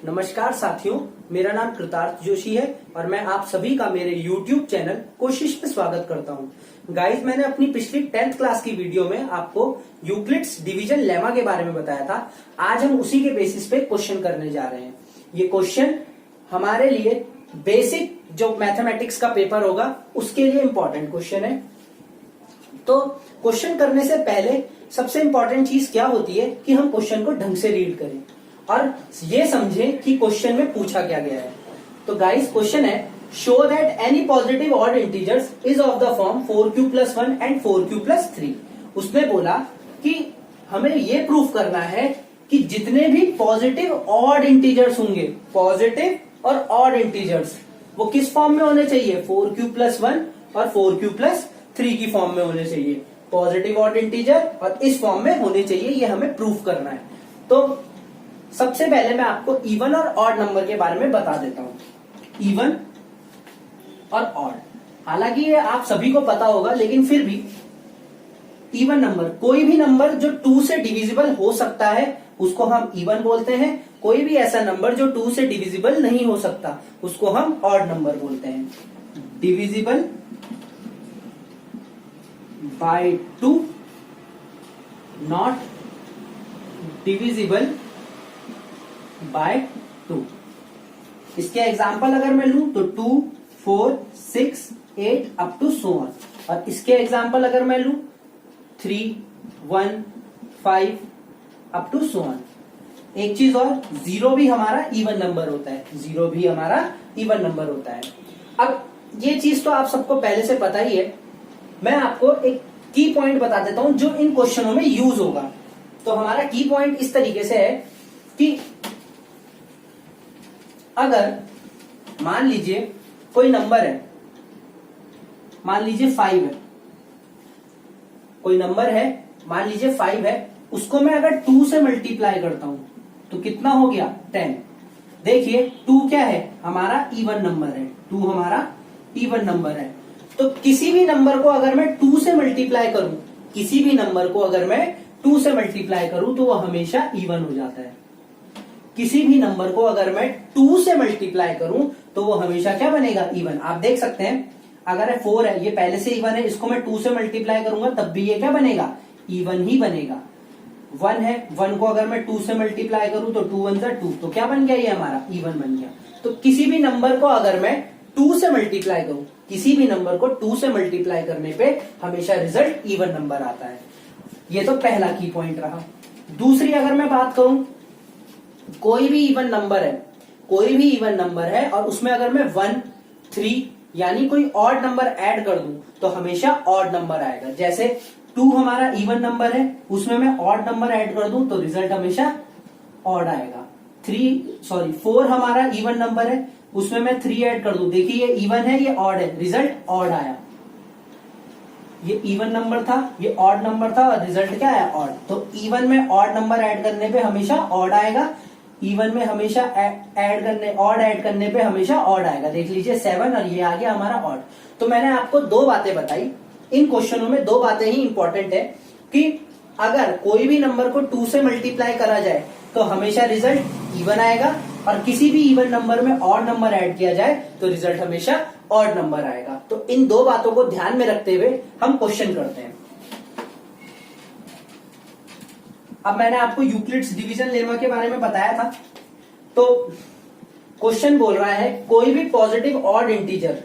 नमस्कार साथियों, मेरा नाम कृतार्थ जोशी है और मैं आप सभी का मेरे YouTube चैनल कोशिश में स्वागत करता हूं। गाइस, मैंने अपनी पिछली 10th क्लास की वीडियो में आपको यूक्लिड्स डिवीजन लेमा के बारे में बताया था। आज हम उसी के बेसिस पे क्वेश्चन करने जा रहे हैं। ये क्वेश्चन हमारे लिए बेसिक जो मैथमेटिक्स का पेपर होगा उसके लिए इंपॉर्टेंट क्वेश्चन है। तो क्वेश्चन करने से पहले सबसे इंपॉर्टेंट चीज क्या होती है कि हम क्वेश्चन को ढंग से रीड करें और ये समझें कि क्वेश्चन में पूछा क्या गया है। तो गाइस, क्वेश्चन है show that any positive odd integers is of the form 4q+1 and 4q+3। उसने बोला कि हमें ये प्रूफ करना है कि जितने भी पॉजिटिव ऑड इंटीजर्स होंगे, पॉजिटिव और ऑड इंटीजर्स, वो किस फॉर्म में होने चाहिए, 4q+1 और 4q+3 की फॉर्म में होने चाहिए। पॉजिटिव ऑड इंटीजर और इस फॉर्म में होने चाहिए, ये हमें प्रूफ करना है। तो सबसे पहले मैं आपको इवन और ऑड नंबर के बारे में बता देता हूं। इवन और ऑड, हालांकि ये आप सभी को पता होगा, लेकिन फिर भी इवन नंबर, कोई भी नंबर जो 2 से डिविजिबल हो सकता है उसको हम इवन बोलते हैं। कोई भी ऐसा नंबर जो 2 से डिविजिबल नहीं हो सकता उसको हम ऑड नंबर बोलते हैं। Divisible by 2, not divisible by 2। इसके एग्जाम्पल अगर मैं लूं तो 2, 4, 6, 8 अप टू सो ऑन। और इसके एग्जाम्पल अगर मैं लूं 3, 1, 5 अप टू सो ऑन। एक चीज और, 0 भी हमारा इवन नंबर होता है। 0 भी हमारा इवन नंबर होता है। अब ये चीज तो आप सबको पहले से पता ही है। मैं आपको एक की पॉइंट बता देता हूं जो इन क्वेश्चनों में यूज होगा। तो हमारा की पॉइंट इस तरीके से है कि अगर मान लीजिए कोई नंबर है, मान लीजिए 5 है, कोई नंबर है मान लीजिए 5 है, उसको मैं अगर 2 से मल्टीप्लाई करता हूं तो कितना हो गया, 10। देखिए 2 क्या है, हमारा इवन नंबर है। 2 हमारा इवन नंबर है। तो किसी भी नंबर को अगर मैं 2 से मल्टीप्लाई करूं, किसी भी नंबर को अगर मैं 2 से मल्टीप्लाई करूं तो वो हमेशा इवन हो जाता है। किसी भी नंबर को अगर मैं 2 से मल्टीप्लाई करूं तो वो हमेशा क्या बनेगा, इवन। आप देख सकते हैं, अगर 4 है, ये पहले से इवन है, इसको मैं 2 से मल्टीप्लाई करूंगा तब भी ये क्या बनेगा, इवन ही बनेगा। 1 है, 1 को अगर मैं 2 से मल्टीप्लाई करूं तो 2 1 2, तो क्या बन गया, ये हमारा इवन बन गया। तो किसी भी नंबर को अगर मैं 2 से मल्टीप्लाई करूं, किसी भी नंबर को 2 से मल्टीप्लाई करने पे हमेशा रिजल्ट इवन नंबर आता है। ये तो पहला की पॉइंट रहा। दूसरी अगर मैं बात करूं, कोई भी इवन नंबर है, कोई भी इवन नंबर है और उसमें अगर मैं 1, 3 यानी कोई ऑड नंबर ऐड कर दूं तो हमेशा ऑड नंबर आएगा। जैसे 2 हमारा इवन नंबर है, उसमें मैं ऑड नंबर ऐड कर दूं तो रिजल्ट हमेशा ऑड आएगा। 4 हमारा इवन नंबर है, उसमें मैं 3 ऐड कर दूं, देखिए ये इवन है, ये ऑड है, रिजल्ट ऑड आया। ये इवन नंबर था, ये ऑड नंबर था और रिजल्ट क्या आया, ऑड। तो इवन में ऑड नंबर ऐड करने पे हमेशा ऑड आएगा, इवन में हमेशा ऑड ऐड करने पे हमेशा ऑड आएगा। देख लीजिए 7 और ये आ गया हमारा ऑड। तो मैंने आपको 2 बातें बताई इन क्वेश्चनों में। 2 बातें ही इंपॉर्टेंट है कि अगर कोई भी नंबर को 2 से मल्टीप्लाई करा जाए तो हमेशा रिजल्ट इवन आएगा और किसी भी इवन नंबर में ऑड नंबर ऐड किया जाए तो रिजल्ट हमेशा ऑड नंबर आएगा। तो इन 2 बातों को ध्यान में रखते हुए हम क्वेश्चन करते हैं। अब मैंने आपको यूक्लिड्स डिवीजन लेमा के बारे में बताया था। तो क्वेश्चन बोल रहा है कोई भी पॉजिटिव ऑड इंटीजर,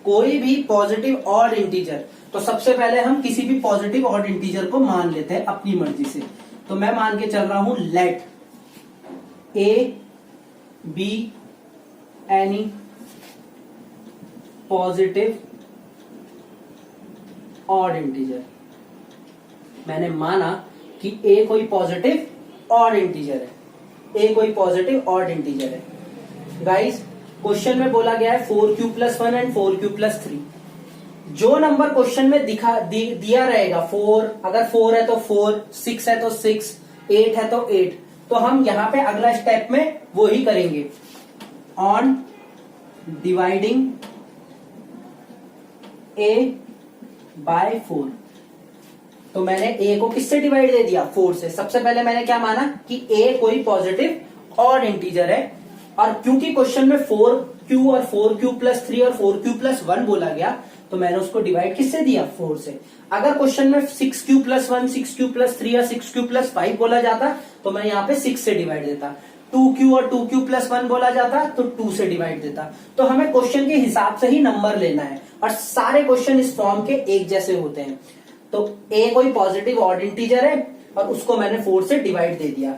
कोई भी पॉजिटिव ऑड इंटीजर। तो सबसे पहले हम किसी भी पॉजिटिव ऑड इंटीजर को मान लेते हैं अपनी मर्जी से। तो मैं मान के चल रहा हूं let a be any positive odd integer. मैंने माना कि ए कोई पॉजिटिव ऑड इंटीजर है, ए कोई पॉजिटिव ऑड इंटीजर है। गाइस, क्वेश्चन में बोला गया है 4q+1 एंड 4q+3। जो नंबर क्वेश्चन में दिया रहेगा, 4 अगर 4 है तो 4, 6 है तो 6, 8 है तो 8, तो हम यहां पे अगला स्टेप में वो ही करेंगे, ऑन डिवाइडिंग ए बाय 4। तो मैंने ए को किससे डिवाइड दे दिया, 4 से। सबसे पहले मैंने क्या माना कि ए कोई पॉजिटिव ऑड इंटीजर है और क्योंकि क्वेश्चन में 4q और 4q प्लस 3 और 4q प्लस 1 बोला गया, तो मैंने उसको डिवाइड किससे दिया? 4 से। अगर क्वेश्चन में 6q प्लस 1, 6q प्लस 3 या 6q प्लस 5 बोला जाता तो मैं यहाँ पे 6 से डिवाइड देता। 2q और 2q प्लस 1 बोला जाता तो 2 से डिवाइड देता। तो हमें क्वेश्चन के हिसाब से ही नंबर लेना है, और सारे क्वेश्चन इस फॉर्म के एक जैसे होते हैं। तो a कोई पॉजिटिव ऑड इंटीजर है और उसको मैंने 4 से डिवाइड दे दिया।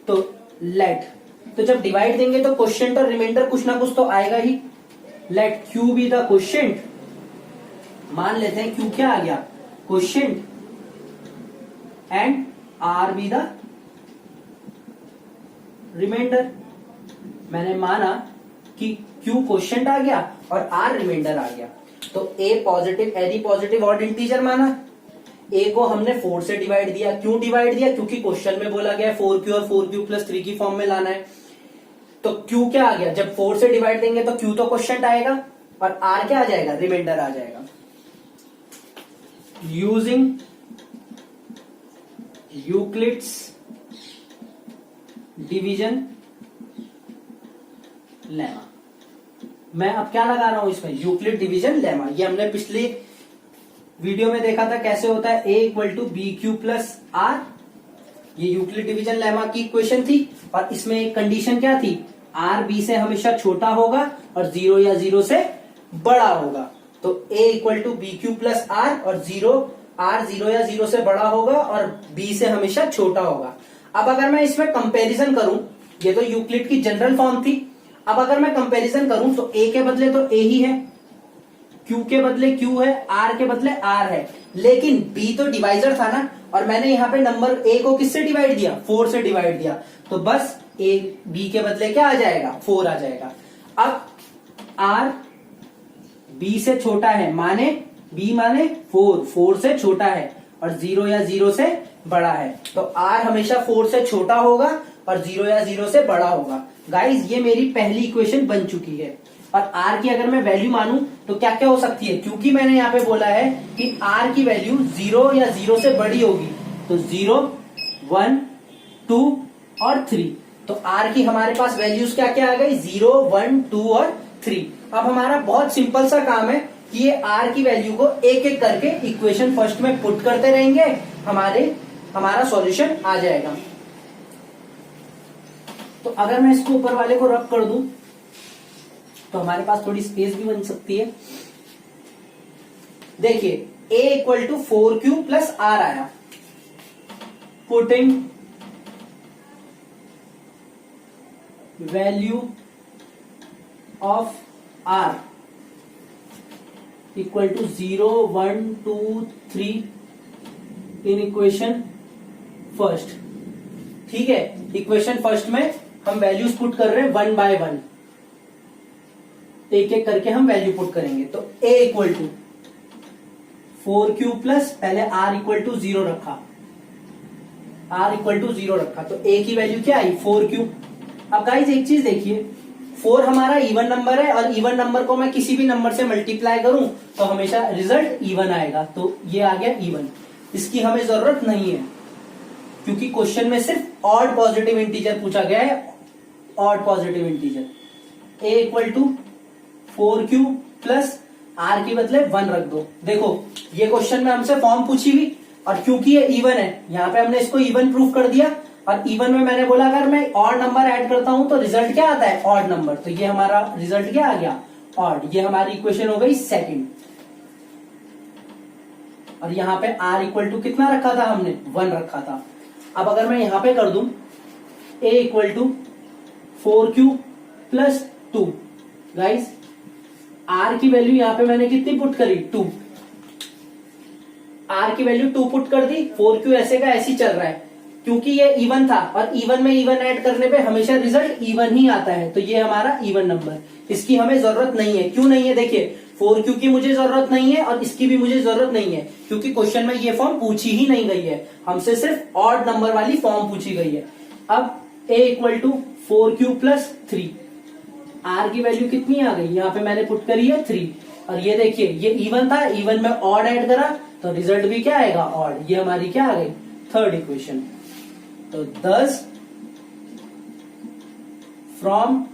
तो लेट, तो जब डिवाइड देंगे तो क्वोशिएंट और रिमाइंडर कुछ ना कुछ तो आएगा ही। Let q be the quotient, मान लेते हैं q क्या आ गया? Quotient, and r be the remainder. मैंने माना कि q क्वोशिएंट आ गया और r रिमाइंडर आ गया। तो a positive, any positive odd integer माना, a को हमने 4 से डिवाइड दिया। क्यों डिवाइड दिया? क्योंकि क्वेश्चन में बोला गया है 4q और 4q प्लस 3 की फॉर्म में लाना है। तो q क्या आ गया? जब 4 से डिवाइड देंगे तो q तो क्वोशिएंट आएगा और r क्या आ जाएगा? रिमाइंडर आ जाएगा। यूजिंग यूक्लिड्स डिवीजन लेमा, मैं अब क्या लगा रहा हूं इसमें? Euclid division lemma. ये हमने पिछली वीडियो में देखा था कैसे होता है, a equal to b q plus r. ये यूक्लिड डिवीजन लेमा की इक्वेशन थी, और इसमें एक कंडीशन क्या थी? r b से हमेशा छोटा होगा और 0 या 0 से बड़ा होगा। तो a equal to b q plus r, और r 0 या 0 से बड़ा होगा और b से हमेशा छोटा होगा। अब अगर मैं इसमें कंपैरिजन करूं, ये तो यूक्लिड की जनरल फॉर्म थी। अब अगर मैं कंपैरिजन करूं तो a के बदले तो a ही है, q के बदले q है, r के बदले r है, लेकिन b तो डिवाइजर था ना, और मैंने यहाँ पे नंबर a को किससे डिवाइड दिया? 4 से डिवाइड दिया। तो बस a b के बदले क्या आ जाएगा? 4 आ जाएगा। अब r b से छोटा है, माने b माने 4 से छोटा है, और 0 या 0 से बड़ा है। तो r हमेशा 4 से छोटा होगा और 0 या 0 से बड़ा होगा। गाइज ये मेरी पहली इक्वेशन बन चुकी है। और r की अगर मैं वैल्यू मानूं तो क्या क्या हो सकती है? क्योंकि मैंने यहाँ पे बोला है कि r की वैल्यू 0 या 0 से बड़ी होगी, तो 0, 1, 2 और 3। तो r की हमारे पास वैल्यूज क्या क्या आ गई? 0, 1, 2 और 3। अब हमारा बहुत सिंपल सा काम है कि ये r की वैल्यू को एक एक करके इक्वेशन फर्स्ट में पुट करते रहेंगे, हमारा सॉल्यूशन आ जाएगा। तो अगर मैं इसको ऊपर वाले को रब कर दूं तो हमारे पास थोड़ी स्पेस भी बन सकती है। देखिए a equal to 4q plus r आया, putting value of r equal to 0, 1, 2, 3 in equation first. ठीक है, इक्वेशन फर्स्ट में हम वैल्यूज पुट कर रहे हैं 1 बाय 1, एक एक करके हम वैल्यू पुट करेंगे। तो a equal to 4q plus, पहले r इक्वल टू 0 रखा, r इक्वल टू 0 रखा, तो a की वैल्यू क्या आई? 4q। अब गाइज एक चीज देखिए, 4 हमारा इवन नंबर है, और इवन नंबर को मैं किसी भी नंबर से मल्टीप्लाई करूं तो हमेशा रिजल्ट इवन आएगा। तो ये आ गया इवन, इसकी हमें जरूरत नहीं है क्योंकि क्वेश्चन में सिर्फ ऑड पॉजिटिव इंटीजर पूछा गया है, odd positive integer. a equal to 4q plus r के बदले 1 रख दो। देखो ये क्वेश्चन में हमसे फॉर्म पूछी हुई, और क्योंकि ये इवन है यहाँ पे हमने इसको इवन प्रूफ कर दिया, और इवन में मैंने बोला अगर मैं ऑड नंबर ऐड करता हूं तो रिजल्ट क्या आता है? Odd number. तो ये हमारा रिजल्ट क्या आ गया? ऑड। ये हमारी इक्वेशन हो गई सेकंड। और यहाँ पे r इक्वल टू कितना रखा था हमने? 1 रखा था। अब अगर मैं यहां पे कर दूं a equal to 4q plus 2, guys r की वैल्यू यहां पे मैंने कितनी पुट करी? 2। r की वैल्यू 2 पुट कर दी, 4q ऐसे का ऐसे चल रहा है क्योंकि ये इवन था, और इवन में इवन ऐड करने पे हमेशा रिजल्ट इवन ही आता है। तो ये हमारा इवन नंबर, इसकी हमें जरूरत नहीं है। क्यों नहीं है? देखिए 4q की मुझे जरूरत नहीं है और इसकी भी मुझे जरूरत नहीं है, क्योंकि क्वेश्चन में ये फॉर्म पूछी ही नहीं गई है, हमसे सिर्फ ऑड नंबर वाली फॉर्म पूछी गई है। अब a equal to 4q plus 3, r की वैल्यू कितनी आ गई? यहाँ पे मैंने पुट करी है 3, और ये देखिए ये इवन था, इवन में ऑड ऐड करा तो रिजल्ट भी क्या आएगा? ऑड। ये हमारी क्या आ गई? Third equation. तो thus from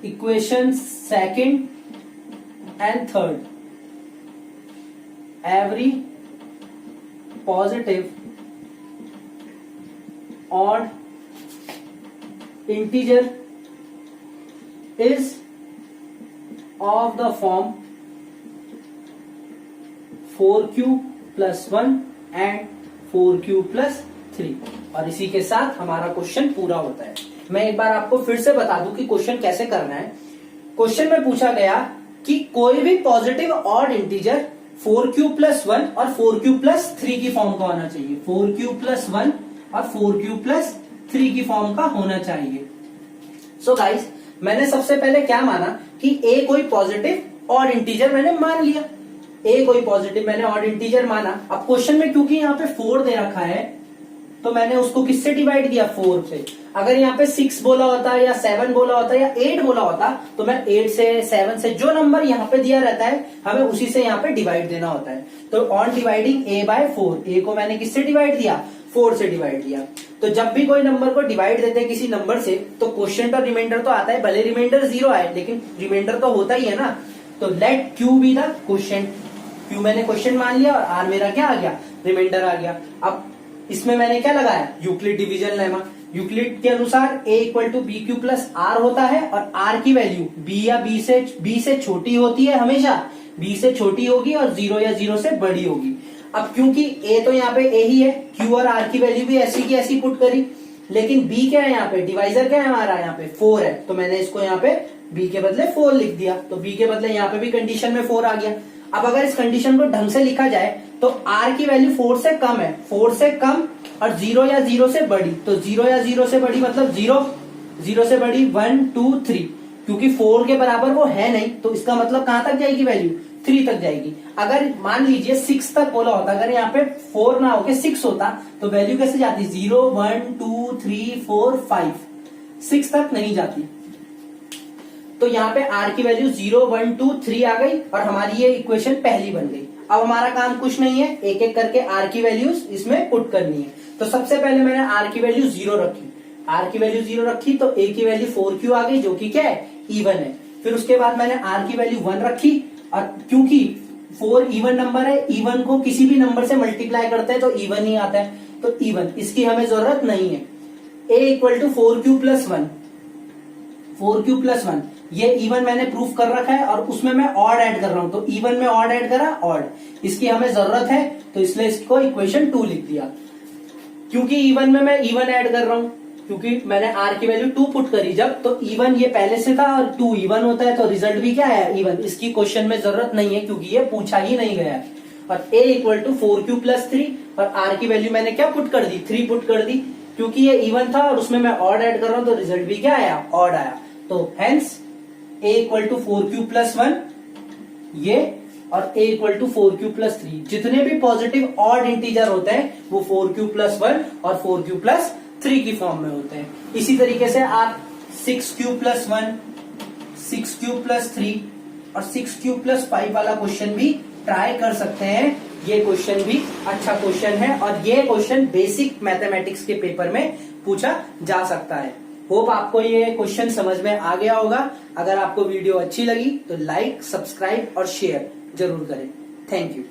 equation second and third, every positive odd integer is of the form 4q + 1 and 4q + 3। और इसी के साथ हमारा क्वेश्चन पूरा होता है। मैं एक बार आपको फिर से बता दूं कि क्वेश्चन कैसे करना है। क्वेश्चन में पूछा गया कि कोई भी पॉजिटिव ऑड इंटीजर 4q + 1 और 4q + 3 की फॉर्म का होना चाहिए। 4q + 1 और 4q + 3 की फॉर्म का होना चाहिए। सो गाइस, मैंने सबसे पहले क्या माना कि a कोई पॉजिटिव ऑड इंटीजर मैंने मान लिया। a कोई पॉजिटिव मैंने ऑड इंटीजर माना। अब क्वेश्चन में क्योंकि यहाँ पे 4 दे रखा है तो मैंने उसको किससे डिवाइड किया, 4 से। अगर यहाँ पे 6 बोला होता या 7 बोला होता या 8 बोला होता तो मैं 8 से 7 से जो नंबर यहाँ पे दिया रहता है हमें उसी से यहाँ पे डिवाइड देना होता है। तो ऑन डिवाइडिंग a/4, a को मैंने किससे डिवाइड दिया, 4 से डिवाइड दिया। तो जब भी कोई नंबर को डिवाइड देते हैं किसी नंबर से तो क्वोशिएंट और रिमाइंडर तो आता है, भले रिमाइंडर 0 आए लेकिन रिमाइंडर तो होता ही है ना। तो let q be the quotient, q मैंने क्वेश्चन मान लिया और r मेरा क्या आ गया, रिमाइंडर आ गया। अब इसमें मैंने क्या लगाया, यूक्लिड डिवीजन लेमा। यूक्लिड के अनुसार a = bq + r होता है और r की वैल्यू b या b से छोटी होती है, हमेशा b से छोटी होगी और 0 या 0 से बड़ी होगी। अब क्योंकि a तो यहाँ पे a ही है, q और r की वैल्यू भी ऐसी की ऐसी पुट करी, लेकिन b क्या है यहाँ पे, डिवाइजर क्या है हमारा यहाँ पे 4 है, तो मैंने इसको यहाँ पे b के बदले 4 लिख दिया। तो b के बदले यहाँ पे भी कंडीशन में 4 आ गया। अब अगर इस कंडीशन को ढंग से लिखा जाए तो r की वैल्यू 4 से कम है, 4 से कम और 0 या 0 से बड़ी। तो 0 या 0 से बड़ी मतलब 0 से बड़ी 1 2 3, क्योंकि 4 के बराबर वो है नहीं तो इसका मतलब कहां तक जाएगी वैल्यू, 3 तक जाएगी। अगर मान लीजिए 6 तक बोला होता, अगर यहाँ पे 4 ना होके 6 होता तो वैल्यू कैसे जाती, 0 1 2 3 4 5, 6 तक नहीं जाती। तो यहाँ पे r की वैल्यू 0 1 2 3 आ गई और हमारी ये इक्वेशन पहली बन गई। अब हमारा काम कुछ नहीं है, एक एक करके r की वैल्यूज इसमें पुट करनी है। तो सबसे पहले मैंने r की वैल्यू 0 रखी, r की वैल्यू 0 रखी तो a की वैल्यू 4q आ गई जो कि क्या है, इवन है। फिर उसके बाद मैंने r की वैल्यू 1 रखी और क्योंकि 4 इवन नंबर है, इवन को किसी भी नंबर से मल्टीप्लाई करते हैं तो इवन ही आता है, तो इवन इसकी हमें जरूरत नहीं है। a = 4q + 1, 4q + 1 ये इवन मैंने प्रूफ कर रखा है और उसमें मैं ऑड ऐड कर रहा हूं, तो इवन में ऑड ऐड करा, ऑड इसकी हमें जरूरत है तो इसलिए इसको इक्वेशन 2 लिख दिया। क्योंकि इवन में मैं इवन ऐड कर रहा हूं, क्योंकि मैंने r की वैल्यू 2 पुट करी जब, तो इवन ये पहले से था और 2 इवन होता है तो रिजल्ट भी क्या है, इवन। इसकी क्वेश्चन में जरूरत नहीं है क्योंकि ये पूछा ही नहीं गया है। और a = 4q + 3 और r की वैल्यू मैंने क्या पुट कर दी, 3 पुट कर दी, क्योंकि ये इवन था और उसमें मैं ऑड ऐड कर रहा हूं तो रिजल्ट भी क्या आया, ऑड आया। तो हेंस a = 4q + 1 ये और a = 4q + 3, जितने भी पॉजिटिव ऑड इंटीजर होते हैं वो 4q + 1 और 4q + 3 की फॉर्म में होते हैं। इसी तरीके से आप 6q + 1, 6q + 3 और 6q + 5 वाला क्वेश्चन भी ट्राई कर सकते हैं। ये क्वेश्चन भी अच्छा क्वेश्चन है और ये क्वेश्चन बेसिक मैथमेटिक्स के पेपर में पूछा जा सकता है। होप आपको ये क्वेश्चन समझ में आ गया होगा। अगर आपको वीडियो अच्छी लगी तो लाइक, सब्सक्राइब और शेयर जरूर करें। Thank you.